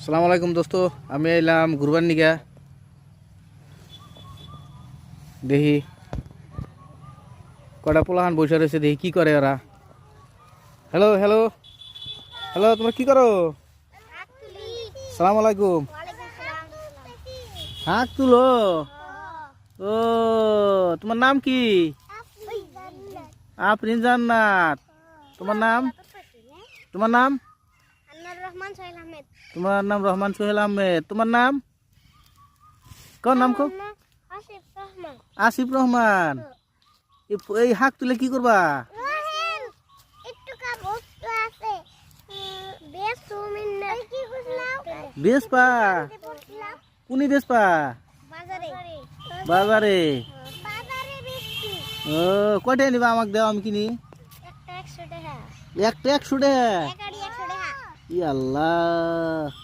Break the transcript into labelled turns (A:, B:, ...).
A: আসসালামু আলাইকুম দোস্ত, আমি এলাম ঘুরবার নিগা। দেখি কটা পোলাহান বসে রয়েছে, দেখি কি করে ওরা। হ্যালো হ্যালো হ্যালো, তোমরা কি করো? সালাম আলাইকুম। হাঁক তুলো। ও, তোমার নাম কি? আফরিন জান্নাত। তোমার নাম? তোমার নাম? তোমার নাম রহমান সোহেল আহমেদ। তোমার নাম? কোন নাম? কো আসিফ রহমান। এই হাঁক তুলে কি করবা? বেচপা? কোনি বেচপা? বাজারে। ও, কয়টা নিবা? আমাকে দেও, আমি কিনি। একটা 100 টাকা। ই আল্লাহ।